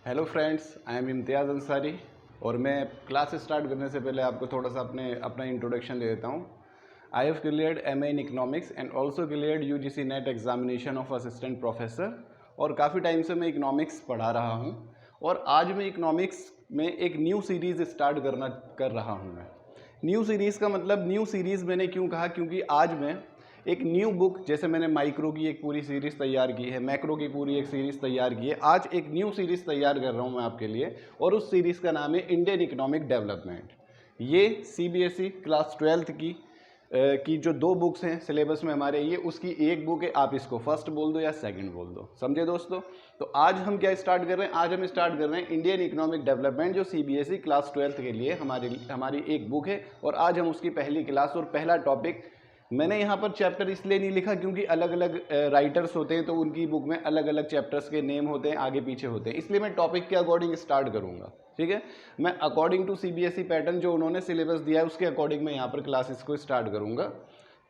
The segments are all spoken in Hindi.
हेलो फ्रेंड्स, आई एम इम्तियाज़ अंसारी और मैं क्लास स्टार्ट करने से पहले आपको थोड़ा सा अपना इंट्रोडक्शन दे देता हूँ। I have cleared MA in economics and also cleared UGC net examination of assistant professor. और काफ़ी टाइम से मैं इकोनॉमिक्स पढ़ा रहा हूँ और आज मैं इकोनॉमिक्स में एक न्यू सीरीज़ स्टार्ट कर रहा हूँ। मैं न्यू सीरीज़ का मतलब न्यू सीरीज़ मैंने क्यों कहा, क्योंकि आज मैं एक न्यू बुक, जैसे मैंने माइक्रो की एक पूरी सीरीज़ तैयार की है, मैक्रो की पूरी एक सीरीज़ तैयार की है, आज एक न्यू सीरीज़ तैयार कर रहा हूँ मैं आपके लिए और उस सीरीज़ का नाम है इंडियन इकोनॉमिक डेवलपमेंट। ये सीबीएसई क्लास 12th की जो दो बुक्स हैं सिलेबस में हमारे, ये उसकी एक बुक है। आप इसको फर्स्ट बोल दो या सेकंड बोल दो, समझे दोस्तों। तो आज हम क्या स्टार्ट कर रहे हैं, आज हम स्टार्ट कर रहे हैं इंडियन इकोनॉमिक डेवलपमेंट, जो सीबीएसई क्लास 12th के लिए हमारी एक बुक है और आज हम उसकी पहली क्लास और पहला टॉपिक। मैंने यहाँ पर चैप्टर इसलिए नहीं लिखा क्योंकि अलग अलग राइटर्स होते हैं तो उनकी बुक में अलग अलग चैप्टर्स के नेम होते हैं, आगे पीछे होते हैं, इसलिए मैं टॉपिक के अकॉर्डिंग स्टार्ट करूँगा। ठीक है, मैं अकॉर्डिंग टू सीबीएसई पैटर्न जो उन्होंने सिलेबस दिया है उसके अकॉर्डिंग मैं यहाँ पर क्लासेस को स्टार्ट करूँगा।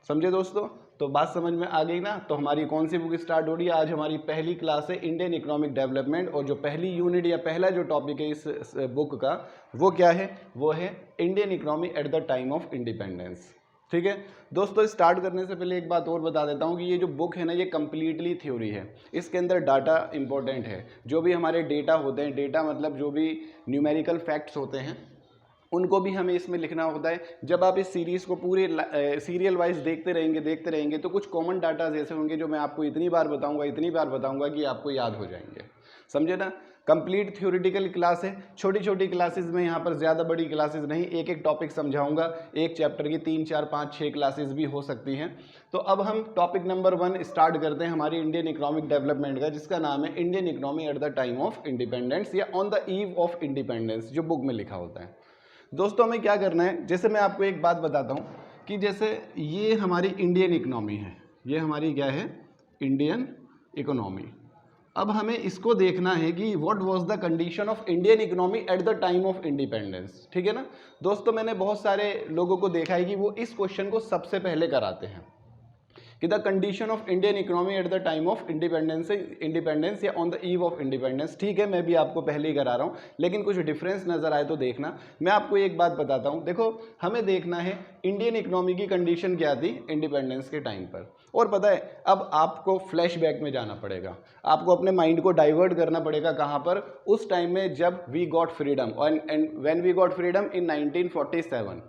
समझे दोस्तों, तो बात समझ में आ गई ना। तो हमारी कौन सी बुक स्टार्ट हो रही है, आज हमारी पहली क्लास है इंडियन इकोनॉमिक डेवलपमेंट और जो पहली यूनिट या पहला जो टॉपिक है इस बुक का वो क्या है, वो है Indian economy at the time of independence. ठीक है दोस्तों, स्टार्ट करने से पहले एक बात और बता देता हूँ कि ये जो बुक है ना, ये कम्प्लीटली थ्योरी है। इसके अंदर डाटा इंपॉर्टेंट है, जो भी हमारे डेटा होते हैं, डेटा मतलब जो भी न्यूमेरिकल फैक्ट्स होते हैं उनको भी हमें इसमें लिखना होता है। जब आप इस सीरीज़ को पूरे सीरियल वाइज देखते रहेंगे तो कुछ कॉमन डाटा ऐसे होंगे जो मैं आपको इतनी बार बताऊंगा कि आपको याद हो जाएंगे। समझे ना। कंप्लीट थ्योरेटिकल क्लास है, छोटी छोटी क्लासेस में, यहाँ पर ज़्यादा बड़ी क्लासेस नहीं, एक एक टॉपिक समझाऊंगा। एक चैप्टर की 3, 4, 5, 6 क्लासेस भी हो सकती हैं। तो अब हम टॉपिक नंबर 1 स्टार्ट करते हैं हमारी इंडियन इकोनॉमिक डेवलपमेंट का, जिसका नाम है Indian economy at the time of independence या on the eve of independence, जो बुक में लिखा होता है। दोस्तों हमें क्या करना है, जैसे मैं आपको एक बात बताता हूँ कि जैसे ये हमारी इंडियन इकोनॉमी है, ये हमारी क्या है, इंडियन इकोनॉमी। अब हमें इसको देखना है कि what was the condition of Indian economy at the time of independence. ठीक है ना दोस्तों, मैंने बहुत सारे लोगों को देखा है कि वो इस क्वेश्चन को सबसे पहले कराते हैं कि the condition of Indian economy at the time of independence या on the eve of independence. ठीक है, मैं भी आपको पहले ही करा रहा हूँ, लेकिन कुछ डिफरेंस नजर आए तो देखना। मैं आपको एक बात बताता हूँ, देखो हमें देखना है इंडियन इकोनॉमी की कंडीशन क्या थी इंडिपेंडेंस के टाइम पर। और पता है, अब आपको फ्लैशबैक में जाना पड़ेगा, आपको अपने माइंड को डाइवर्ट करना पड़ेगा। कहाँ पर, उस टाइम में जब we got freedom and when we got freedom in 1947।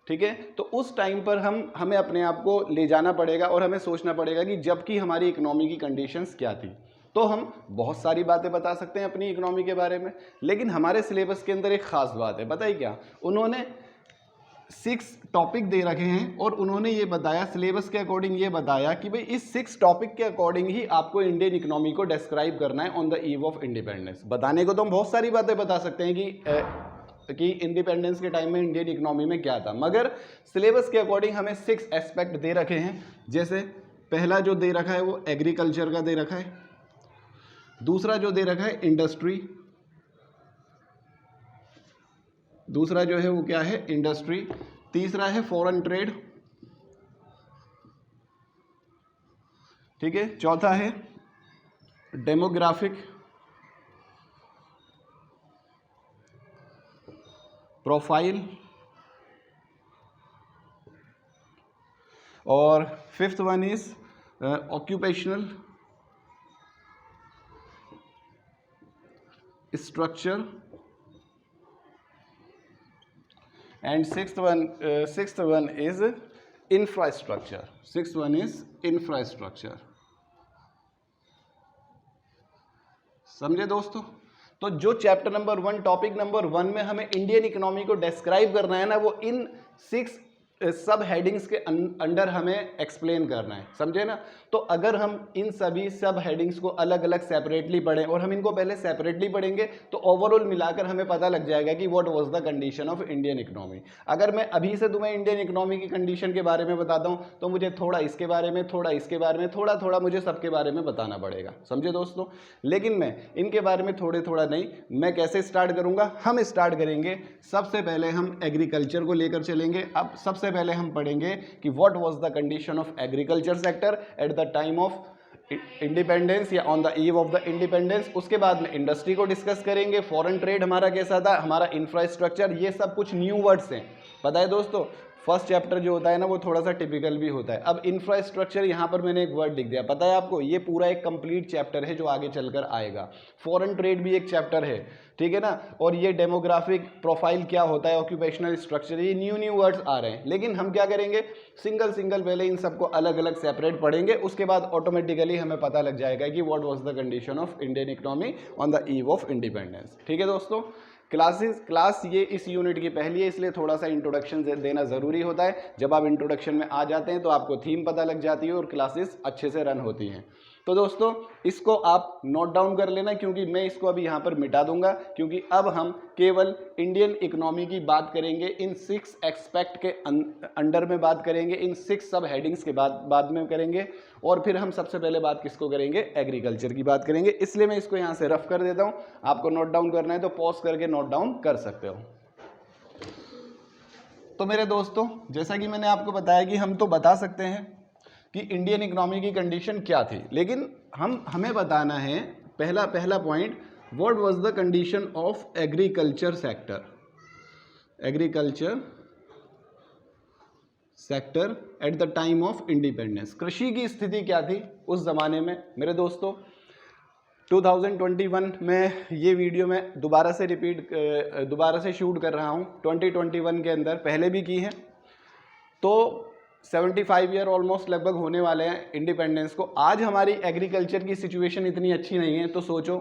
ठीक है, तो उस टाइम पर हमें अपने आप को ले जाना पड़ेगा और हमें सोचना पड़ेगा कि जबकि हमारी इकोनॉमी की कंडीशंस क्या थी। तो हम बहुत सारी बातें बता सकते हैं अपनी इकोनॉमी के बारे में, लेकिन हमारे सिलेबस के अंदर एक खास बात है, पता है क्या, उन्होंने 6 टॉपिक दे रखे हैं और उन्होंने ये बताया, सिलेबस के अकॉर्डिंग ये बताया कि भाई इस 6 टॉपिक के अकॉर्डिंग ही आपको इंडियन इकोनॉमी को डिस्क्राइब करना है on the eve of independence. बताने को तो हम बहुत सारी बातें बता सकते हैं कि इंडिपेंडेंस के टाइम में इंडियन इकोनॉमी में क्या था, मगर सिलेबस के अकॉर्डिंग हमें 6 एस्पेक्ट दे रखे हैं। जैसे पहला जो दे रखा है वो एग्रीकल्चर का दे रखा है, दूसरा जो दे रखा है इंडस्ट्री, दूसरा जो है वो क्या है, इंडस्ट्री, तीसरा है फॉरेन ट्रेड, ठीक है, चौथा है डेमोग्राफिक प्रोफाइल, और 5th one is occupational structure, and sixth one is infrastructure. Sixth one is infrastructure. समझे दोस्तों। तो जो चैप्टर नंबर 1 टॉपिक नंबर 1 में हमें इंडियन इकोनॉमी को डिस्क्राइब करना है ना, वो इन 6 सब हेडिंग्स के अंडर हमें एक्सप्लेन करना है, समझे ना। तो अगर हम इन सभी सब हेडिंग्स को अलग अलग सेपरेटली पढ़ें, और हम इनको पहले सेपरेटली पढ़ेंगे तो ओवरऑल मिलाकर हमें पता लग जाएगा कि what was the condition of Indian economy. अगर मैं अभी से तुम्हें इंडियन इकोनॉमी की कंडीशन के बारे में बताता हूँ तो मुझे थोड़ा इसके बारे में, थोड़ा इसके बारे में, थोड़ा थोड़ा मुझे सबके बारे में बताना पड़ेगा, समझे दोस्तों। लेकिन मैं इनके बारे में थोड़े थोड़ा नहीं, मैं कैसे स्टार्ट करूँगा, हम स्टार्ट करेंगे सबसे पहले हम एग्रीकल्चर को लेकर चलेंगे। अब सबसे पहले हम पढ़ेंगे कि what was the condition of agriculture sector at the time of independence या on the eve of the independence. उसके बाद में इंडस्ट्री को डिस्कस करेंगे, फॉरेन ट्रेड हमारा कैसा था, हमारा इंफ्रास्ट्रक्चर, ये सब कुछ न्यू वर्ड्स हैं, पता है दोस्तों। फर्स्ट चैप्टर जो होता है ना वो थोड़ा सा टिपिकल भी होता है। अब इंफ्रास्ट्रक्चर यहाँ पर मैंने एक वर्ड लिख दिया, पता है आपको, ये पूरा एक कंप्लीट चैप्टर है जो आगे चलकर आएगा। फॉरेन ट्रेड भी एक चैप्टर है, ठीक है ना। और ये डेमोग्राफिक प्रोफाइल क्या होता है, ऑक्यूपेशनल स्ट्रक्चर, ये न्यू वर्ड्स आ रहे हैं। लेकिन हम क्या करेंगे, सिंगल पहले इन सबको अलग अलग सेपरेट पढ़ेंगे, उसके बाद ऑटोमेटिकली हमें पता लग जाएगा कि what was the condition of Indian economy on the eve of independence. ठीक है दोस्तों, क्लास ये इस यूनिट की पहली है, इसलिए थोड़ा सा इंट्रोडक्शन देना ज़रूरी होता है। जब आप इंट्रोडक्शन में आ जाते हैं तो आपको थीम पता लग जाती है और क्लासेस अच्छे से रन होती हैं। तो दोस्तों इसको आप नोट डाउन कर लेना, क्योंकि मैं इसको अभी यहाँ पर मिटा दूंगा, क्योंकि अब हम केवल इंडियन इकोनॉमी की बात करेंगे, इन 6 एक्सपेक्ट के अंडर में बात करेंगे, इन 6 सब हेडिंग्स के बाद में करेंगे। और फिर हम सबसे पहले बात किसको करेंगे, एग्रीकल्चर की बात करेंगे। इसलिए मैं इसको यहाँ से रफ कर देता हूँ, आपको नोट डाउन करना है तो पॉज करके नोट डाउन कर सकते हो। तो मेरे दोस्तों, जैसा कि मैंने आपको बताया कि हम तो बता सकते हैं कि इंडियन इकोनॉमी की कंडीशन क्या थी, लेकिन हमें बताना है पहला point, what was the condition of agriculture sector at the time of independence. कृषि की स्थिति क्या थी उस जमाने में मेरे दोस्तों। 2021 में ये वीडियो मैं दोबारा से शूट कर रहा हूँ, 2021 के अंदर पहले भी की है। तो 75 ईयर ऑलमोस्ट लगभग होने वाले हैं इंडिपेंडेंस को। आज हमारी एग्रीकल्चर की सिचुएशन इतनी अच्छी नहीं है, तो सोचो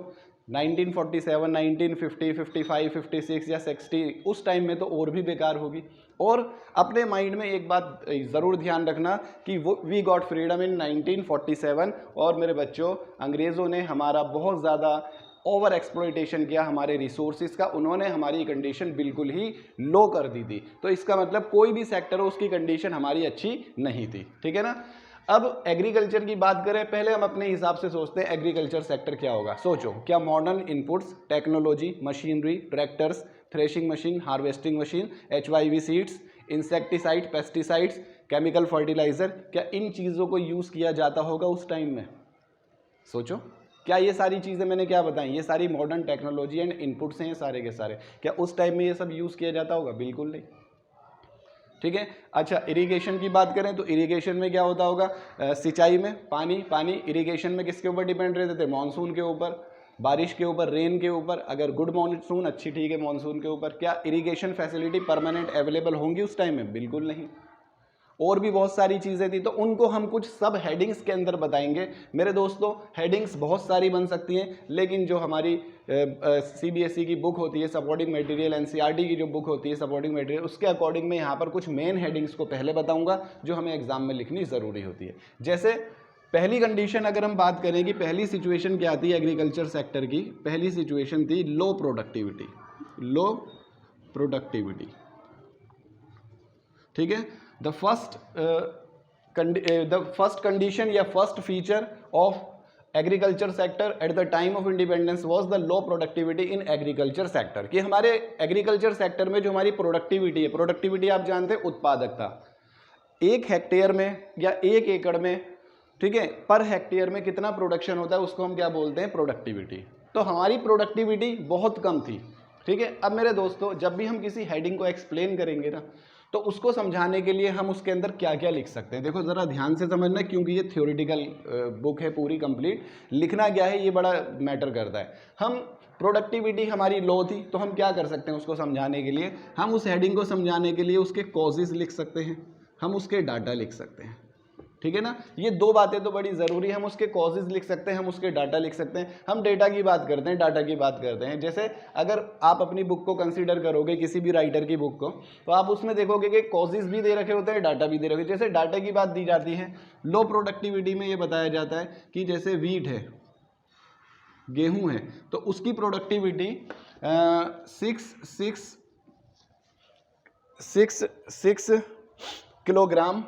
1947, 1950, 55, 56 या 60 उस टाइम में तो और भी बेकार होगी। और अपने माइंड में एक बात ज़रूर ध्यान रखना कि वी गॉट फ्रीडम इन 1947, और मेरे बच्चों अंग्रेज़ों ने हमारा बहुत ज़्यादा ओवर एक्सप्लॉइटेशन किया हमारे रिसोर्सेज का, उन्होंने हमारी कंडीशन बिल्कुल ही लो कर दी थी। तो इसका मतलब कोई भी सेक्टर हो उसकी कंडीशन हमारी अच्छी नहीं थी, ठीक है ना। अब एग्रीकल्चर की बात करें, पहले हम अपने हिसाब से सोचते हैं एग्रीकल्चर सेक्टर क्या होगा। सोचो, क्या modern inputs, technology, machinery, tractors, threshing machine, harvesting machine, HYV seeds, insecticide, pesticides, chemical fertiliser, क्या इन चीज़ों को यूज़ किया जाता होगा उस टाइम में? सोचो, क्या ये सारी चीज़ें मैंने क्या बताई, ये सारी मॉडर्न टेक्नोलॉजी एंड इनपुट्स हैं ये सारे के सारे, क्या उस टाइम में ये सब यूज़ किया जाता होगा? बिल्कुल नहीं, ठीक है। अच्छा, इरिगेशन की बात करें तो इरिगेशन में क्या होता होगा, सिंचाई में पानी इरिगेशन में किसके ऊपर डिपेंड रहते थे? मॉनसून के ऊपर, बारिश के ऊपर, रेन के ऊपर। अगर गुड मॉनसून, अच्छी ठीक है मॉनसून के ऊपर। क्या इरिगेशन फैसिलिटी परमानेंट अवेलेबल होंगी उस टाइम में? बिल्कुल नहीं। और भी बहुत सारी चीज़ें थी, तो उनको हम कुछ सब हेडिंग्स के अंदर बताएंगे मेरे दोस्तों। हेडिंग्स बहुत सारी बन सकती हैं, लेकिन जो हमारी CBSE की बुक होती है सपोर्टिंग मटेरियल, NCERT की जो बुक होती है सपोर्टिंग मटेरियल, उसके अकॉर्डिंग मैं यहाँ पर कुछ मेन हेडिंग्स को पहले बताऊँगा जो हमें एग्जाम में लिखनी ज़रूरी होती है। जैसे पहली कंडीशन अगर हम बात करें कि पहली सिचुएशन क्या थी एग्रीकल्चर सेक्टर की, पहली सिचुएशन थी लो प्रोडक्टिविटी, ठीक है। The first condition या first feature of agriculture sector at the time of independence was the low productivity in agriculture sector। कि हमारे एग्रीकल्चर सेक्टर में जो हमारी प्रोडक्टिविटी है, प्रोडक्टिविटी आप जानते हैं उत्पादकता, 1 हेक्टेयर में या 1 एकड़ में, ठीक है, पर हेक्टेयर में कितना प्रोडक्शन होता है उसको हम क्या बोलते हैं? प्रोडक्टिविटी। तो हमारी प्रोडक्टिविटी बहुत कम थी, ठीक है। अब मेरे दोस्तों, जब भी हम किसी हेडिंग को एक्सप्लेन करेंगे ना, तो उसको समझाने के लिए हम उसके अंदर क्या क्या लिख सकते हैं। देखो ज़रा ध्यान से समझना, क्योंकि ये थ्योरेटिकल बुक है पूरी कंप्लीट, लिखना क्या है ये बड़ा मैटर करता है। हम प्रोडक्टिविटी हमारी लो थी, तो हम क्या कर सकते हैं उसको समझाने के लिए? हम उस हेडिंग को समझाने के लिए उसके कॉजेज़ लिख सकते हैं, हम उसके डाटा लिख सकते हैं, ठीक है ना। ये 2 बातें तो बड़ी ज़रूरी है, हम उसके कॉजेज़ लिख सकते हैं, हम उसके डाटा लिख सकते हैं। हम डेटा की बात करते हैं, डाटा की बात करते हैं। जैसे अगर आप अपनी बुक को कंसीडर करोगे, किसी भी राइटर की बुक को, तो आप उसमें देखोगे कि कॉजेज़ भी दे रखे होते हैं, डाटा भी दे रखे होते हैं। जैसे डाटा की बात दी जाती है लो प्रोडक्टिविटी में, ये बताया जाता है कि जैसे वीट है, गेहूँ है, तो उसकी प्रोडक्टिविटी 6 किलोग्राम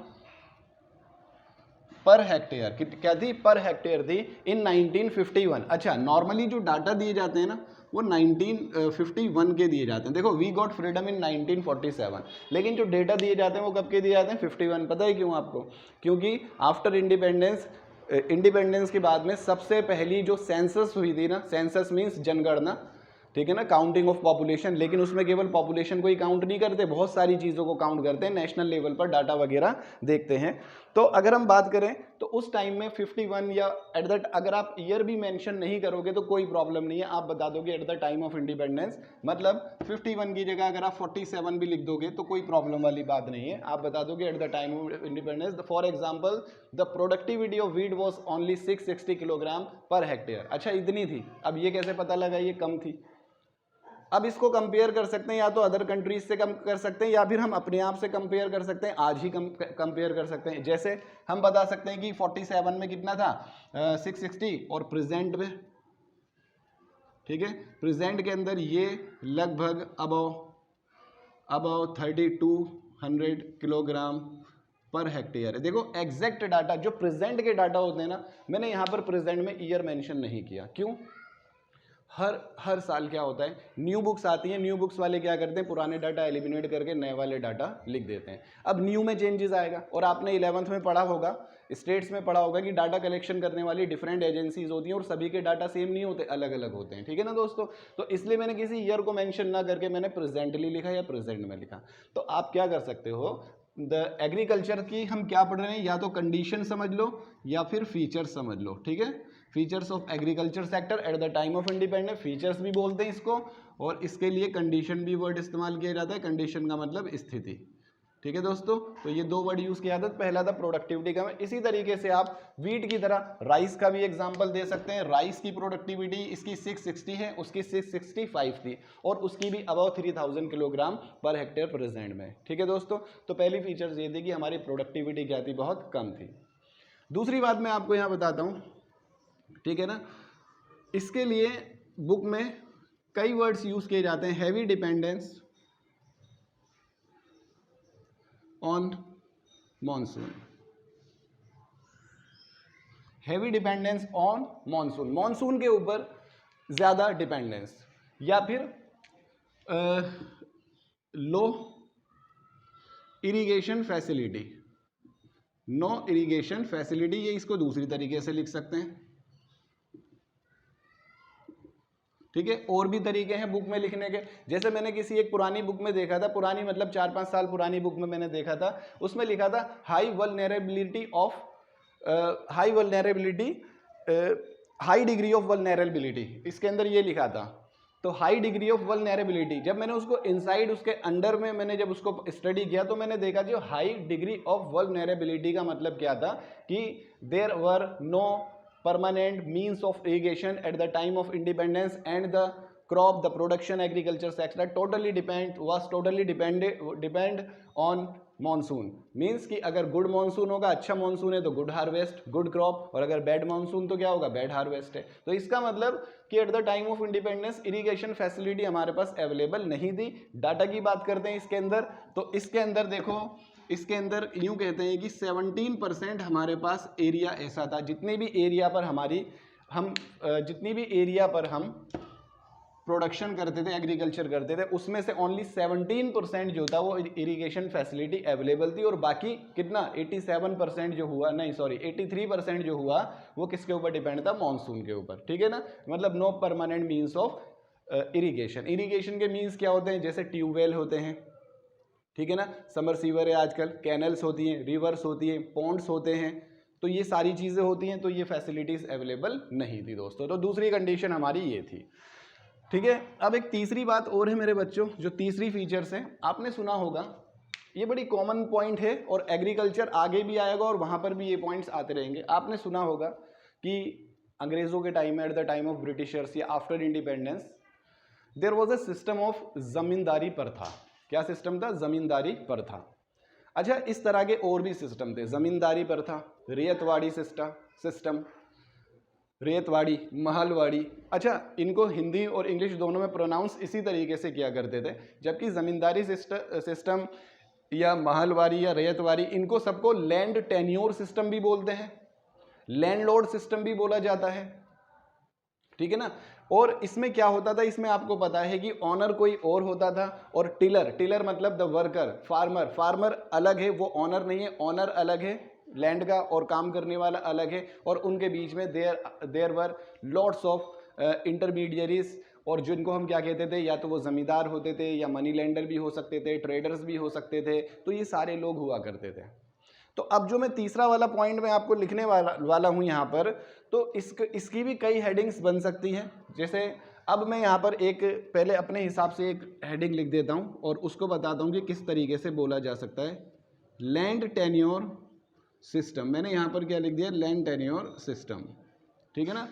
पर हेक्टेयर, क्या थी? पर हेक्टेयर थी इन 1951। अच्छा, नॉर्मली जो डाटा दिए जाते हैं ना वो 1951 के दिए जाते हैं। देखो, वी गॉट फ्रीडम इन 1947, लेकिन जो डेटा दिए जाते हैं वो कब के दिए जाते हैं? 51। पता है क्यों आपको? क्योंकि आफ्टर इंडिपेंडेंस इंडिपेंडेंस के बाद में सबसे पहली जो सेंसस हुई थी ना, सेंसस मीन्स जनगणना, ठीक है ना, काउंटिंग ऑफ पॉपुलेशन, लेकिन उसमें केवल पॉपुलेशन को ही काउंट नहीं करते, बहुत सारी चीज़ों को काउंट करते हैं, नेशनल लेवल पर डाटा वगैरह देखते हैं। तो अगर हम बात करें तो उस टाइम में 51 या एट द, अगर आप ईयर भी मेंशन नहीं करोगे तो कोई प्रॉब्लम नहीं है, आप बता दोगे eight the time of independence, मतलब 51 की जगह अगर आप 47 भी लिख दोगे तो कोई प्रॉब्लम वाली बात नहीं है, आप बता दोगे eight the time of independence. For example the productivity of wheat was only 660 kilogram per hectare. अच्छा, इतनी थी, अब ये कैसे पता लगा ये कम थी? अब इसको कंपेयर कर सकते हैं, या तो अदर कंट्रीज से कम कर सकते हैं या फिर हम अपने आप से कंपेयर कर सकते हैं, आज ही कंपेयर कर सकते हैं। जैसे हम बता सकते हैं कि 47 में कितना था, 660, और प्रेजेंट में, ठीक है, प्रेजेंट के अंदर ये लगभग अबाउ 3200 किलोग्राम पर हेक्टेयर है। देखो एग्जैक्ट डाटा जो प्रेजेंट के डाटा होते हैं ना, मैंने यहाँ पर प्रेजेंट में ईयर मेंशन नहीं किया, क्यों? हर साल क्या होता है, न्यू बुक्स आती हैं, न्यू बुक्स वाले क्या करते हैं, पुराने डाटा एलिमिनेट करके नए वाले डाटा लिख देते हैं। अब न्यू में चेंजेस आएगा, और आपने 11th में पढ़ा होगा, स्टेट्स में पढ़ा होगा कि डाटा कलेक्शन करने वाली डिफरेंट एजेंसीज होती हैं और सभी के डाटा सेम नहीं होते, अलग अलग होते हैं, ठीक है ना दोस्तों। तो इसलिए मैंने किसी ईयर को मेंशन ना करके मैंने प्रेजेंटली लिखा या प्रेजेंट में लिखा। तो आप क्या कर सकते हो, द एग्रीकल्चर की हम क्या पढ़ रहे हैं, या तो कंडीशन समझ लो या फिर फीचर्स समझ लो, ठीक है। Features of agriculture sector at the time of independence, features भी बोलते हैं इसको, और इसके लिए कंडीशन भी वर्ड इस्तेमाल किया जाता है। कंडीशन का मतलब स्थिति, ठीक है दोस्तों। तो ये दो वर्ड यूज किया जाता है, पहला था प्रोडक्टिविटी का। इसी तरीके से आप वीट की तरह राइस का भी एग्जांपल दे सकते हैं। राइस की प्रोडक्टिविटी इसकी 660 है, उसकी 665 थी, और उसकी भी about 3000 kilogram per hectare present में, ठीक है दोस्तों। तो पहली फीचर्स ये थी कि हमारी प्रोडक्टिविटी क्या थी, बहुत कम थी। दूसरी बात मैं आपको यहाँ बताता हूँ, ठीक है ना, इसके लिए बुक में कई वर्ड्स यूज किए जाते हैं। Heavy dependence on monsoon, heavy dependence on monsoon, monsoon के ऊपर ज्यादा डिपेंडेंस, या फिर low irrigation facility, no irrigation facility, ये इसको दूसरी तरीके से लिख सकते हैं, ठीक है। और भी तरीके हैं बुक में लिखने के, जैसे मैंने किसी एक पुरानी बुक में देखा था, पुरानी मतलब 4-5 साल पुरानी बुक में मैंने देखा था, उसमें लिखा था high vulnerability of high degree of vulnerability, इसके अंदर ये लिखा था। तो हाई डिग्री ऑफ वल्नरेबिलिटी, जब मैंने उसको इनसाइड उसके अंडर में मैंने जब उसको स्टडी किया तो मैंने देखा जो हाई डिग्री ऑफ वल्नरेबिलिटी का मतलब क्या था कि there were no permanent means of irrigation at the time of independence, and the crop, the production agriculture sector was totally depend on monsoon। Means कि अगर गुड मानसून होगा, अच्छा मानसून है तो गुड हार्वेस्ट, गुड क्रॉप, और अगर बैड मानसून तो क्या होगा, बैड हार्वेस्ट है। तो इसका मतलब कि eight the time of independence irrigation facility हमारे पास अवेलेबल नहीं थी। डाटा की बात करते हैं इसके अंदर, तो इसके अंदर देखो, इसके अंदर यूं कहते हैं कि 17% हमारे पास एरिया ऐसा था, जितने भी एरिया पर हम प्रोडक्शन करते थे, एग्रीकल्चर करते थे, उसमें से ओनली 17% जो था वो इरिगेशन फैसिलिटी अवेलेबल थी, और बाकी कितना 87% जो हुआ, नहीं सॉरी 83% जो हुआ वो किसके ऊपर डिपेंड था, मानसून के ऊपर, ठीक है ना। मतलब no permanent means of irrigation. Irrigation के मीन्स क्या होते हैं, जैसे ट्यूबवेल होते हैं, ठीक है ना, समरसीवर है, आजकल कैनल्स होती हैं, रिवर्स होती हैं, पॉन्ड्स होते हैं, तो ये सारी चीज़ें होती हैं, तो ये फैसिलिटीज़ अवेलेबल नहीं थी दोस्तों। तो दूसरी कंडीशन हमारी ये थी, ठीक है। अब एक तीसरी बात और है मेरे बच्चों, जो तीसरी फीचर्स है, आपने सुना होगा, ये बड़ी कॉमन पॉइंट है, और एग्रीकल्चर आगे भी आएगा और वहाँ पर भी ये पॉइंट्स आते रहेंगे। आपने सुना होगा कि अंग्रेज़ों के टाइम में, at the time of Britishers या after independence, there was a system of zamindari प्रथा। क्या सिस्टम था, जमींदारी प्रथा। अच्छा, इस तरह के और भी सिस्टम थे, जमींदारी प्रथा, रेतवाड़ी सिस्टम, रेतवाड़ी, महलवाड़ी। अच्छा, इनको हिंदी और इंग्लिश दोनों में प्रोनाउंस इसी तरीके से किया करते थे, जबकि जमींदारी सिस्टम या महलवाड़ी या रेतवाड़ी, इनको सबको लैंड टेन्योर सिस्टम भी बोलते हैं, लैंडलॉर्ड सिस्टम भी बोला जाता है, ठीक है ना। और इसमें क्या होता था, इसमें आपको पता है कि ऑनर कोई और होता था, और टिलर मतलब द वर्कर, फार्मर अलग है, वो ऑनर नहीं है, ऑनर अलग है, लैंड का और काम करने वाला अलग है, और उनके बीच में there were lots of intermediaries, और जिनको हम क्या कहते थे, या तो वो ज़मींदार होते थे, या मनी लेंडर भी हो सकते थे, ट्रेडर्स भी हो सकते थे, तो ये सारे लोग हुआ करते थे। तो अब जो मैं तीसरा वाला पॉइंट मैं आपको लिखने वाला हूँ यहाँ पर, तो इसकी भी कई हेडिंग्स बन सकती हैं। जैसे अब मैं यहाँ पर एक पहले अपने हिसाब से एक हेडिंग लिख देता हूँ और उसको बताता हूँ कि किस तरीके से बोला जा सकता है। लैंड टेन्योर सिस्टम, मैंने यहाँ पर क्या लिख दिया, लैंड टेन्योर सिस्टम, ठीक है ना।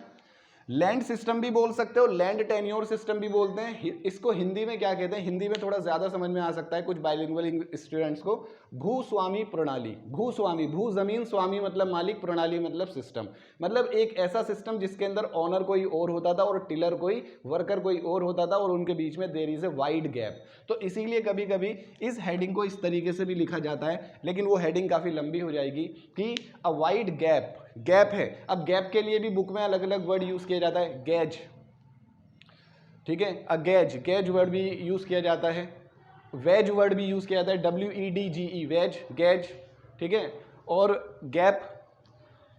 लैंड सिस्टम भी बोल सकते हो, लैंड टेन्योर सिस्टम भी बोलते हैं। इसको हिंदी में क्या कहते हैं, हिंदी में थोड़ा ज़्यादा समझ में आ सकता है कुछ बाइलिंगुअल स्टूडेंट्स को, भूस्वामी प्रणाली। भूस्वामी, भू जमीन, स्वामी मतलब मालिक, प्रणाली मतलब सिस्टम, मतलब एक ऐसा सिस्टम जिसके अंदर ऑनर कोई और होता था और टिलर कोई, वर्कर कोई और होता था, और उनके बीच में there is a wide gap. तो इसीलिए कभी कभी इस हेडिंग को इस तरीके से भी लिखा जाता है, लेकिन वो हेडिंग काफ़ी लंबी हो जाएगी कि अ वाइड गैप, गैप है। अब गैप के लिए भी बुक में अलग अलग वर्ड यूज किया जाता है, गैज, ठीक है, अ गैज, गैज वर्ड भी यूज किया जाता है, वेज वर्ड भी यूज किया जाता है, WEDGE, वेज, गैज, ठीक है, और गैप।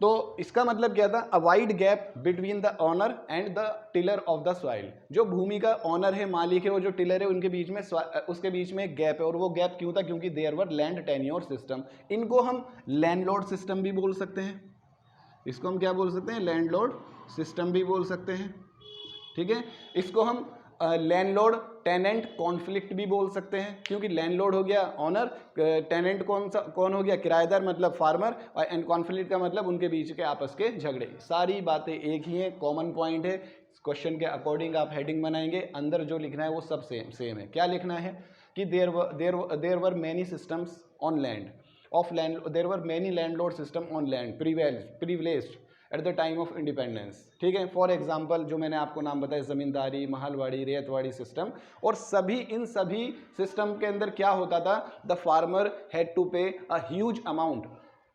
तो इसका मतलब क्या था, a wide gap between the owner and the tiller of the soil. जो भूमि का ऑनर है, मालिक है, और जो टिलर है, उनके बीच में उसके बीच में एक गैप है, और वो गैप क्यों था, क्योंकि there were land tenure system. इनको हम लैंडलॉर्ड सिस्टम भी बोल सकते हैं, इसको हम क्या बोल सकते हैं, लैंडलॉर्ड सिस्टम भी बोल सकते हैं, ठीक है। इसको हम लैंडलॉर्ड टेनेंट कॉन्फ्लिक्ट भी बोल सकते हैं, क्योंकि लैंडलॉर्ड हो गया ऑनर, टेनेंट कौन हो गया, किराएदार मतलब फार्मर, और एंड कॉन्फ्लिक्ट का मतलब उनके बीच के आपस के झगड़े। सारी बातें एक ही हैं, कॉमन पॉइंट है। क्वेश्चन के अकॉर्डिंग आप हेडिंग बनाएंगे, अंदर जो लिखना है वो सब सेम है। क्या लिखना है कि there were many systems on land of land, there were many landlord system on land privileged at the time of independence, ठीक है। फॉर एग्जाम्पल जो मैंने आपको नाम बताया, ज़मींदारी, महलवाड़ी, रेतवाड़ी सिस्टम, और इन सभी सिस्टम के अंदर क्या होता था, the farmer had to pay a huge amount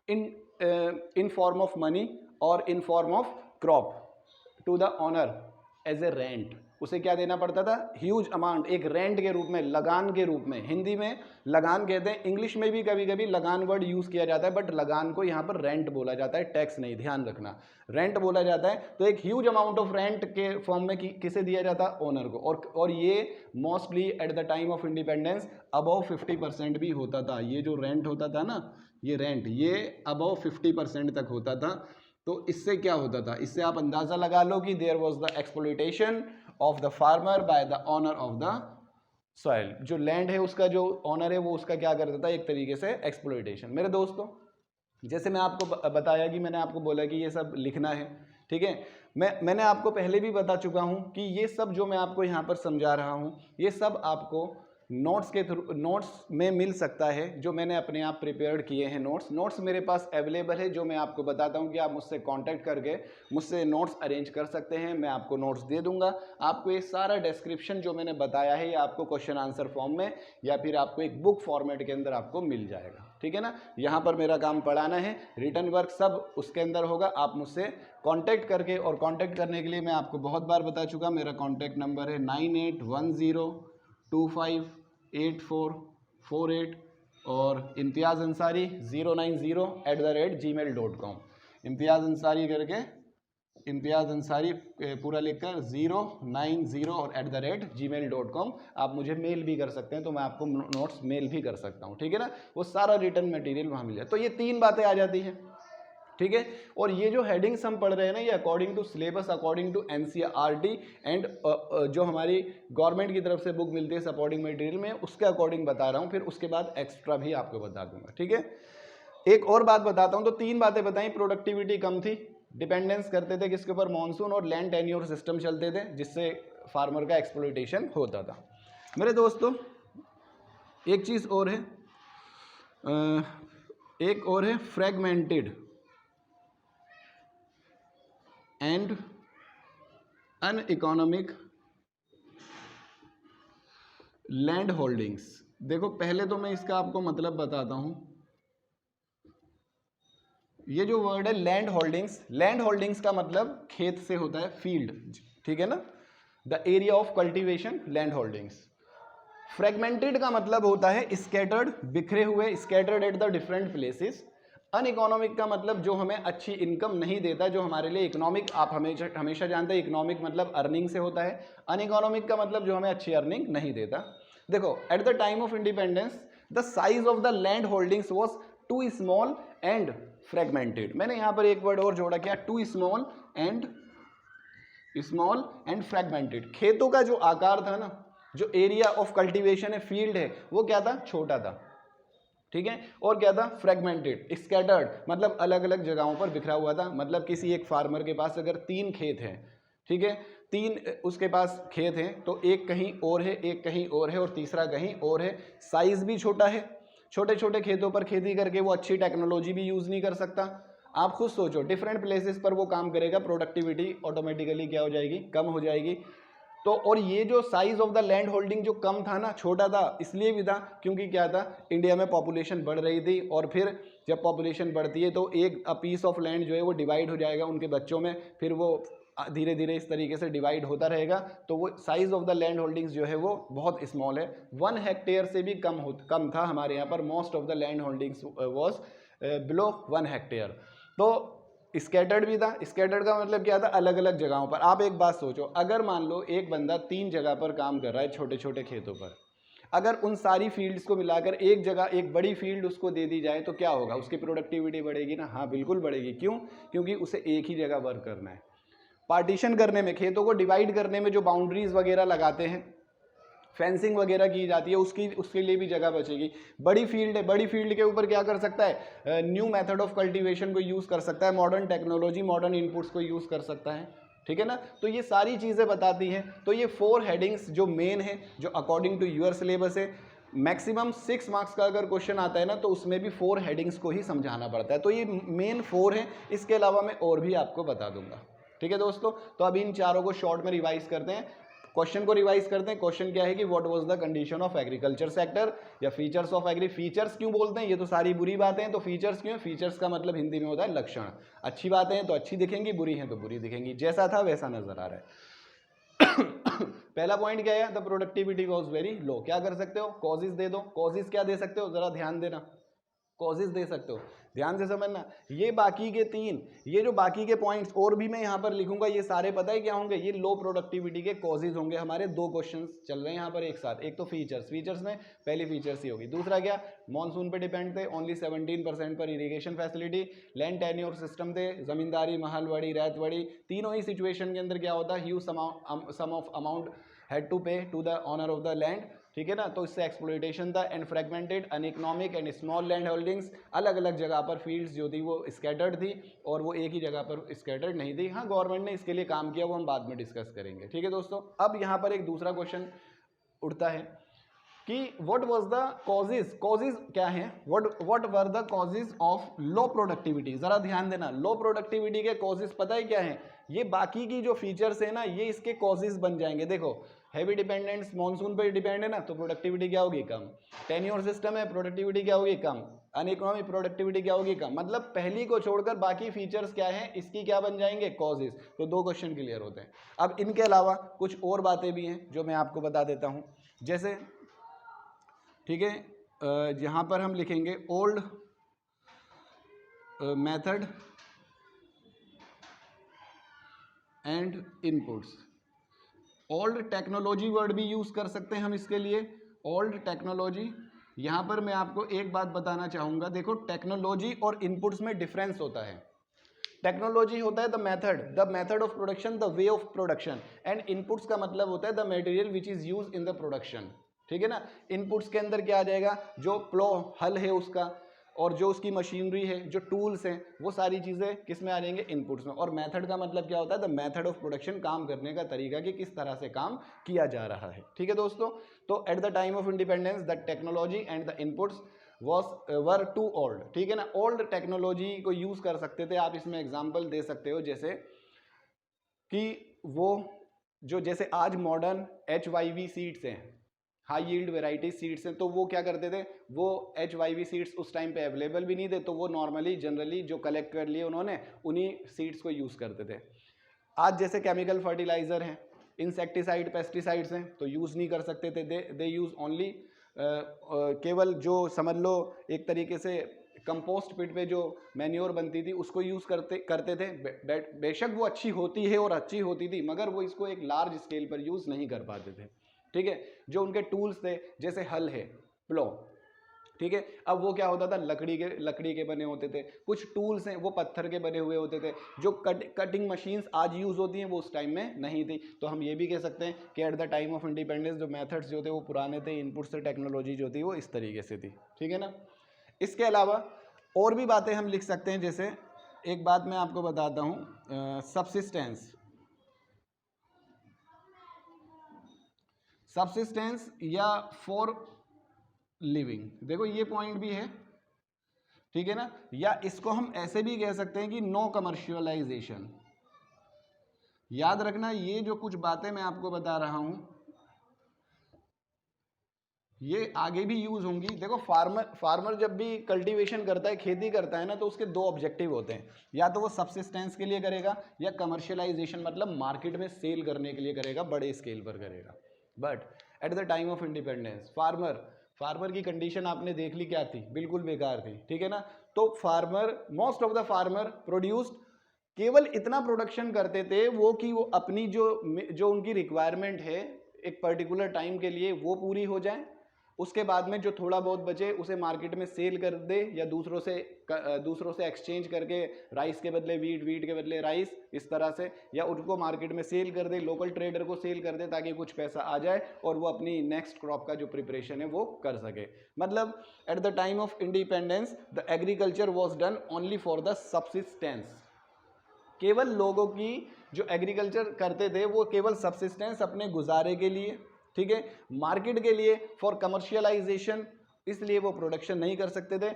in form of money और in form of crop to the owner as a rent. उसे क्या देना पड़ता था, ह्यूज अमाउंट, एक रेंट के रूप में, लगान के रूप में। हिंदी में लगान कहते हैं, इंग्लिश में भी कभी कभी लगान वर्ड यूज किया जाता है, बट लगान को यहाँ पर रेंट बोला जाता है, टैक्स नहीं, ध्यान रखना, रेंट बोला जाता है। तो एक ह्यूज अमाउंट ऑफ रेंट के फॉर्म में किसे दिया जाता, ओनर को, और ये mostly eight the time of independence above 50% भी होता था। ये जो रेंट होता था ना, ये रेंट, ये अबव 50% तक होता था। तो इससे क्या होता था, इससे आप अंदाजा लगा लो कि there was the exploitation of the farmer by the owner of the soil. जो लैंड है उसका जो ऑनर है वो उसका क्या करता था, एक तरीके से एक्सप्लॉइटेशन। मेरे दोस्तों, जैसे मैं आपको बताया कि मैंने आपको बोला कि ये सब लिखना है, ठीक है। मैंने आपको पहले भी बता चुका हूं कि ये सब जो मैं आपको यहाँ पर समझा रहा हूं, ये सब आपको नोट्स के थ्रू, नोट्स में मिल सकता है, जो मैंने अपने आप प्रिपेयर्ड किए हैं। नोट्स मेरे पास अवेलेबल है, जो मैं आपको बताता हूं कि आप मुझसे कांटेक्ट करके मुझसे नोट्स अरेंज कर सकते हैं। मैं आपको नोट्स दे दूंगा। आपको ये सारा डिस्क्रिप्शन जो मैंने बताया है, ये आपको क्वेश्चन आंसर फॉर्म में या फिर आपको एक बुक फॉर्मेट के अंदर आपको मिल जाएगा, ठीक है ना। यहाँ पर मेरा काम पढ़ाना है, रिटन वर्क सब उसके अंदर होगा। आप मुझसे कांटेक्ट करके, और कांटेक्ट करने के लिए मैं आपको बहुत बार बता चुका, मेरा कांटेक्ट नंबर है 9810258448 और इम्तियाज़ अंसारी 090@gmail.com। इम्तियाज़ अंसारी करके, इम्तियाज़ अंसारी पूरा लिखकर 090 और @gmail.com। आप मुझे मेल भी कर सकते हैं, तो मैं आपको नोट्स मेल भी कर सकता हूँ, ठीक है ना। वो सारा रिटर्न मटेरियल वहाँ मिल जाए। तो ये 3 बातें आ जाती हैं, ठीक है। और ये जो हेडिंग्स हम पढ़ रहे हैं ना, ये according to syllabus, according to NCERT and जो हमारी गवर्नमेंट की तरफ से बुक मिलती है सपोर्टिंग मटेरियल में, उसके अकॉर्डिंग बता रहा हूँ। फिर उसके बाद एक्स्ट्रा भी आपको बता दूंगा, ठीक है। एक और बात बताता हूँ, तो 3 बातें बताई। प्रोडक्टिविटी कम थी, डिपेंडेंस करते थे किसके ऊपर, मॉनसून, और लैंड टेन्योर सिस्टम चलते थे, जिससे फार्मर का एक्सप्लॉइटेशन होता था। मेरे दोस्तों, एक चीज़ और है, एक और है फ्रेगमेंटेड एंड अनइकोनॉमिक लैंड होल्डिंग्स। देखो, पहले तो मैं इसका आपको मतलब बताता हूं। ये जो वर्ड है लैंड होल्डिंग्स, लैंड होल्डिंग्स का मतलब खेत से होता है, फील्ड, ठीक है ना, the area of cultivation, land holdings. Fragmented का मतलब होता है स्कैटर्ड, बिखरे हुए, scattered at the different places, uneconomic का मतलब जो हमें अच्छी इनकम नहीं देता, जो हमारे लिए इकोनॉमिक, आप हमेशा जानते हैं इकोनॉमिक मतलब अर्निंग से होता है, अनइकोनॉमिक का मतलब जो हमें अच्छी अर्निंग नहीं देता। देखो, at the time of independence the size of the land holdings was too small and fragmented. मैंने यहाँ पर एक वर्ड और जोड़ा, क्या, टू स्मॉल एंड फ्रेगमेंटेड। खेतों का जो आकार था ना, जो एरिया ऑफ कल्टीवेशन है, फील्ड है, वो क्या था, छोटा था, ठीक है, और क्या था, फ्रेगमेंटेड, स्कैटर्ड, मतलब अलग अलग जगहों पर बिखरा हुआ था। मतलब किसी एक फार्मर के पास अगर 3 खेत हैं, ठीक है, 3 उसके पास खेत हैं, तो एक कहीं और है, एक कहीं और है, और तीसरा कहीं और है। साइज भी छोटा है, छोटे छोटे खेतों पर खेती करके वो अच्छी टेक्नोलॉजी भी यूज़ नहीं कर सकता। आप खुद सोचो, डिफरेंट प्लेसेस पर वो काम करेगा, प्रोडक्टिविटी ऑटोमेटिकली क्या हो जाएगी, कम हो जाएगी। तो और ये जो size of the land holding जो कम था ना, छोटा था, इसलिए भी था क्योंकि क्या था, इंडिया में पॉपुलेशन बढ़ रही थी, और फिर जब पॉपुलेशन बढ़ती है तो एक पीस ऑफ लैंड जो है वो डिवाइड हो जाएगा उनके बच्चों में, फिर वो धीरे धीरे इस तरीके से डिवाइड होता रहेगा। तो वो size of the land holdings जो है वो बहुत स्मॉल है, 1 हेक्टेयर से भी कम था हमारे यहाँ पर। Most of the land holdings was below 1 hectare. तो स्कैटर्ड भी था। स्कैटर्ड का मतलब क्या था, अलग अलग जगहों पर। आप एक बात सोचो, अगर मान लो एक बंदा 3 जगह पर काम कर रहा है, छोटे छोटे खेतों पर, अगर उन सारी फील्ड्स को मिलाकर एक जगह एक बड़ी फील्ड उसको दे दी जाए तो क्या होगा, उसकी प्रोडक्टिविटी बढ़ेगी ना? हाँ, बिल्कुल बढ़ेगी। क्यों? क्योंकि उसे एक ही जगह वर्क करना है। पार्टीशन करने में, खेतों को डिवाइड करने में जो बाउंड्रीज वगैरह लगाते हैं, फेंसिंग वगैरह की जाती है, उसके लिए भी जगह बचेगी। बड़ी फील्ड है, बड़ी फील्ड के ऊपर क्या कर सकता है, न्यू मेथड ऑफ कल्टीवेशन को यूज़ कर सकता है, मॉडर्न टेक्नोलॉजी, मॉडर्न इनपुट्स को यूज़ कर सकता है, ठीक है ना? तो ये सारी चीज़ें बताती हैं। तो ये 4 हेडिंग्स जो मेन है, जो अकॉर्डिंग टू यूर सिलेबस है, मैक्सिमम 6 मार्क्स का अगर क्वेश्चन आता है ना, तो उसमें भी 4 हेडिंग्स को ही समझाना पड़ता है। तो ये मेन 4 है, इसके अलावा मैं और भी आपको बता दूंगा, ठीक है दोस्तों? तो अभी इन चारों को शॉर्ट में रिवाइज करते हैं, क्वेश्चन को रिवाइज करते हैं। क्वेश्चन क्या है कि what was the condition of agriculture sector, या फीचर्स ऑफ एग्री। फीचर्स क्यों बोलते हैं, ये तो सारी बुरी बातें हैं, तो फीचर्स क्यों? फीचर्स का मतलब हिंदी में होता है लक्षण। अच्छी बातें हैं तो अच्छी दिखेंगी, बुरी हैं तो बुरी दिखेंगी, जैसा था वैसा नजर आ रहा है। पहला पॉइंट क्या है, the productivity was very low. क्या कर सकते हो, कॉजेज दे दो। कॉजेज क्या दे सकते हो, जरा ध्यान देना, कॉजेज दे सकते हो, ध्यान से समझना। ये बाकी के 3, ये जो बाकी के पॉइंट्स और भी मैं यहाँ पर लिखूंगा, ये सारे पता है क्या होंगे, ये लो प्रोडक्टिविटी के कॉजेज होंगे। हमारे 2 क्वेश्चंस चल रहे हैं यहाँ पर एक साथ। एक तो फीचर्स में पहली फीचर्स ही होगी। दूसरा क्या, मॉनसून पे डिपेंड थे, ओनली 17% पर irrigation facility, land tenure system थे, जमींदारी, महलवाड़ी, रैतवाड़ी। तीनों ही सिचुएशन के अंदर क्या होता है, huge sum of amount had to pay to the owner of the land, ठीक है ना? तो इससे एक्सप्लॉइटेशन था, and fragmented, uneconomic and small land holdings. अलग अलग जगह पर फील्ड्स जो थी वो स्कैटर्ड थी, और वो एक ही जगह पर स्कैटर्ड नहीं थी। हाँ, गवर्नमेंट ने इसके लिए काम किया, वो हम बाद में डिस्कस करेंगे, ठीक है दोस्तों? अब यहाँ पर एक दूसरा क्वेश्चन उठता है कि what was the causes, causes क्या है, what were the causes of low productivity. जरा ध्यान देना, लो प्रोडक्टिविटी के कॉजेज पता है क्या है? ये बाकी की जो फीचर्स है ना, ये इसके कॉजेज बन जाएंगे। देखो, हैवी डिपेंडेंस, मानसून पर डिपेंड है ना, तो प्रोडक्टिविटी क्या होगी, कम। टेन्योर सिस्टम है, प्रोडक्टिविटी क्या होगी, कम। अनइकोनॉमिक, प्रोडक्टिविटी क्या होगी, कम। मतलब पहली को छोड़कर बाकी फीचर्स क्या है, इसकी क्या बन जाएंगे, कॉजेज। तो 2 क्वेश्चन क्लियर होते हैं। अब इनके अलावा कुछ और बातें भी हैं जो मैं आपको बता देता हूँ। जैसे, ठीक है, यहाँ पर हम लिखेंगे old method and inputs. Old technology word भी यूज़ कर सकते हैं हम इसके लिए, ओल्ड टेक्नोलॉजी। यहाँ पर मैं आपको एक बात बताना चाहूँगा, देखो, टेक्नोलॉजी और इनपुट्स में डिफरेंस होता है। टेक्नोलॉजी होता है the method of production, the way of production, and inputs का मतलब होता है the material which is use in the production, ठीक है ना? इनपुट्स के अंदर क्या आ जाएगा, जो प्लो हल है उसका, और जो उसकी मशीनरी है, जो टूल्स हैं, वो सारी चीज़ें किस में आ जाएंगे, इनपुट्स में। और मेथड का मतलब क्या होता है, द मेथड ऑफ प्रोडक्शन, काम करने का तरीका कि किस तरह से काम किया जा रहा है, ठीक है दोस्तों? तो at the time of independence the technology and the inputs were too old, ठीक है ना? ओल्ड टेक्नोलॉजी को यूज़ कर सकते थे। आप इसमें एग्जाम्पल दे सकते हो, जैसे कि वो जो, जैसे आज मॉडर्न HYV सीड्स हैं, हाई यील्ड वेराइटी सीड्स हैं, तो वो क्या करते थे, वो HYV सीड्स उस टाइम पे अवेलेबल भी नहीं थे, तो वो नॉर्मली जनरली जो कलेक्ट कर लिए उन्होंने, उन्हीं सीड्स को यूज़ करते थे। आज जैसे केमिकल फर्टिलाइजर हैं, इंसेक्टिसाइड, पेस्टिसाइड्स हैं, तो यूज़ नहीं कर सकते थे। दे यूज़ ओनली, केवल जो समझ लो एक तरीके से कंपोस्ट पिट पे जो मैन्योर बनती थी उसको यूज़ करते थे। बेशक वो अच्छी होती है और अच्छी होती थी, मगर वो इसको एक लार्ज स्केल पर यूज़ नहीं कर पाते थे। ठीक है, जो उनके टूल्स थे जैसे हल है, प्लो, ठीक है, अब वो क्या होता था, लकड़ी के बने होते थे। कुछ टूल्स हैं वो पत्थर के बने हुए होते थे। जो कटिंग मशीन्स आज यूज़ होती हैं वो उस टाइम में नहीं थी। तो हम ये भी कह सकते हैं कि eight the time of independence जो मेथड्स जो थे वो पुराने थे, इनपुट से टेक्नोलॉजी जो थी वो इस तरीके से थी। ठीक है ना। इसके अलावा और भी बातें हम लिख सकते हैं, जैसे एक बात मैं आपको बताता हूँ, सबसिस्टेंस या फॉर लिविंग, देखो ये पॉइंट भी है, ठीक है ना। या इसको हम ऐसे भी कह सकते हैं कि नो कमर्शियलाइजेशन। याद रखना ये जो कुछ बातें मैं आपको बता रहा हूं ये आगे भी यूज होंगी। देखो फार्मर जब भी कल्टीवेशन करता है, खेती करता है ना, तो उसके दो ऑब्जेक्टिव होते हैं, या तो वो सबसिस्टेंस के लिए करेगा या कमर्शियलाइजेशन मतलब मार्केट में सेल करने के लिए करेगा, बड़े स्केल पर करेगा। But at the time of independence farmer की कंडीशन आपने देख ली क्या थी, बिल्कुल बेकार थी। ठीक है ना। तो most of the farmer produced, केवल इतना प्रोडक्शन करते थे वो कि वो अपनी जो उनकी रिक्वायरमेंट है एक पर्टिकुलर टाइम के लिए वो पूरी हो जाए, उसके बाद में जो थोड़ा बहुत बचे उसे मार्केट में सेल कर दे या दूसरों से एक्सचेंज करके राइस के बदले वीट के बदले राइस, इस तरह से, या उनको मार्केट में सेल कर दे, लोकल ट्रेडर को सेल कर दे ताकि कुछ पैसा आ जाए और वो अपनी नेक्स्ट क्रॉप का जो प्रिपरेशन है वो कर सके। मतलब eight the time of independence the agriculture was done only for the subsistence. केवल लोगों की जो एग्रीकल्चर करते थे वो केवल सबसिस्टेंस, अपने गुजारे के लिए, ठीक है, मार्केट के लिए, फॉर कमर्शियलाइजेशन, इसलिए वो प्रोडक्शन नहीं कर सकते थे।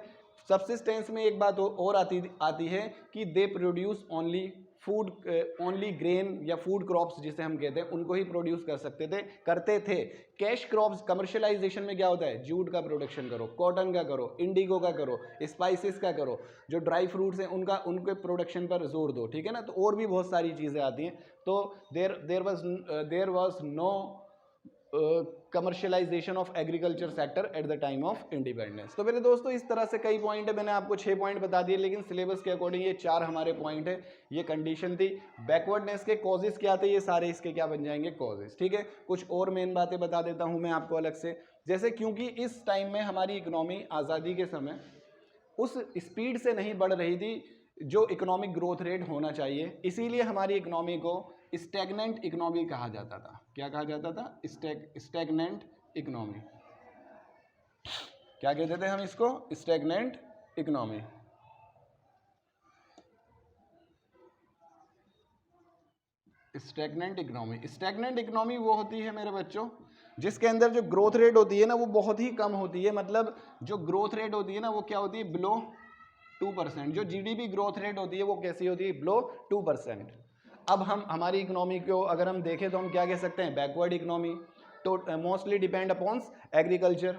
सबसिस्टेंस में एक बात और आती है कि दे प्रोड्यूस ओनली ग्रेन या फूड क्रॉप्स जिसे हम कहते हैं उनको ही प्रोड्यूस करते थे। कैश क्रॉप्स कमर्शियलाइजेशन में क्या होता है, जूट का प्रोडक्शन करो, कॉटन का करो, इंडिगो का करो, स्पाइसेस का करो, जो ड्राई फ्रूट्स हैं उनके प्रोडक्शन पर जोर दो। ठीक है ना। तो और भी बहुत सारी चीज़ें आती हैं। तो there was no commercialisation of agriculture sector at the time of independence. तो मेरे दोस्तों इस तरह से कई पॉइंट है, मैंने आपको 6 पॉइंट बता दिए, लेकिन सिलेबस के अकॉर्डिंग ये 4 हमारे पॉइंट है। ये कंडीशन थी। बैकवर्डनेस के कॉजेज क्या थे, ये सारे इसके क्या बन जाएंगे, कॉजेज। ठीक है। कुछ और मेन बातें बता देता हूं मैं आपको अलग से, जैसे क्योंकि इस टाइम में हमारी इकोनॉमी आज़ादी के समय उस स्पीड से नहीं बढ़ रही थी जो इकोनॉमिक ग्रोथ रेट होना चाहिए, इसीलिए हमारी इकोनॉमी को स्टैग्नेंट इकोनॉमी कहा जाता था। क्या कहा जाता था, स्टैग्नेंट इकोनॉमी। क्या कहते थे हम इसको, स्टैग्नेंट इकोनॉमी। स्टैग्नेंट इकोनॉमी वो होती है मेरे बच्चों जिसके अंदर जो ग्रोथ रेट होती है ना वो बहुत ही कम होती है। मतलब जो ग्रोथ रेट होती है ना वो क्या होती है, बिलो 2%। जो जीडीपी ग्रोथ रेट होती है वो कैसी होती है, बिलो 2%। अब हम हमारी इकोनॉमी को अगर हम देखें तो हम क्या कह सकते हैं, बैकवर्ड इकोनॉमी, तो मोस्टली डिपेंड अपॉन एग्रीकल्चर।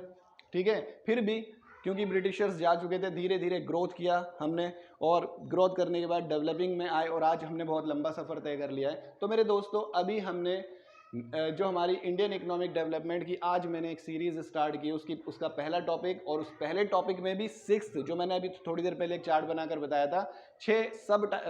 ठीक है। फिर भी क्योंकि ब्रिटिशर्स जा चुके थे, धीरे धीरे ग्रोथ किया हमने, और ग्रोथ करने के बाद डेवलपिंग में आए और आज हमने बहुत लंबा सफ़र तय कर लिया है। तो मेरे दोस्तों अभी हमने जो हमारी इंडियन इकोनॉमिक डेवलपमेंट की आज मैंने एक सीरीज़ स्टार्ट की, उसका पहला टॉपिक, और उस पहले टॉपिक में भी 6th जो मैंने अभी थोड़ी देर पहले एक चार्ट बनाकर बताया था, 6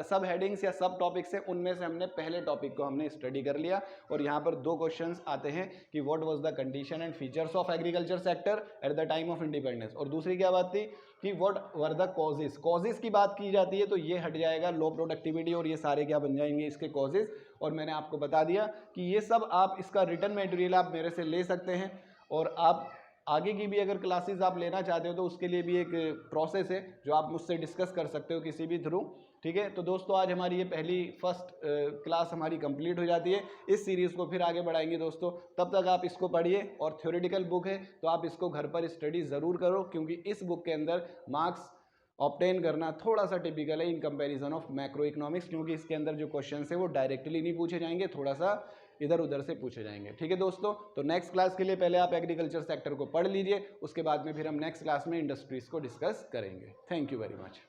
सब हेडिंग्स या सब टॉपिक्स हैं, उनमें से हमने पहले टॉपिक को हमने स्टडी कर लिया। और यहाँ पर 2 क्वेश्चंस आते हैं कि what was the condition and features of agriculture sector at the time of independence, और दूसरी क्या बात थी कि व्हाट वर द कॉजेज की बात की जाती है, तो ये हट जाएगा लो प्रोडक्टिविटी, और ये सारे क्या बन जाएंगे इसके कॉजेज। और मैंने आपको बता दिया कि ये सब आप इसका रिटर्न मटेरियल आप मेरे से ले सकते हैं, और आप आगे की भी अगर क्लासेस आप लेना चाहते हो तो उसके लिए भी एक प्रोसेस है जो आप मुझसे डिस्कस कर सकते हो किसी भी थ्रू। ठीक है। तो दोस्तों आज हमारी ये फर्स्ट क्लास हमारी कंप्लीट हो जाती है। इस सीरीज़ को फिर आगे बढ़ाएंगे दोस्तों, तब तक आप इसको पढ़िए, और थ्योरेटिकल बुक है तो आप इसको घर पर स्टडी ज़रूर करो, क्योंकि इस बुक के अंदर मार्क्स ऑब्टेन करना थोड़ा सा टिपिकल है in comparison of macro economics, क्योंकि इसके अंदर जो क्वेश्चन है वो डायरेक्टली नहीं पूछे जाएंगे, थोड़ा सा इधर उधर से पूछे जाएंगे। ठीक है दोस्तों। तो नेक्स्ट क्लास के लिए पहले आप एग्रीकल्चर सेक्टर को पढ़ लीजिए, उसके बाद में फिर हम नेक्स्ट क्लास में इंडस्ट्रीज को डिस्कस करेंगे। Thank you very much.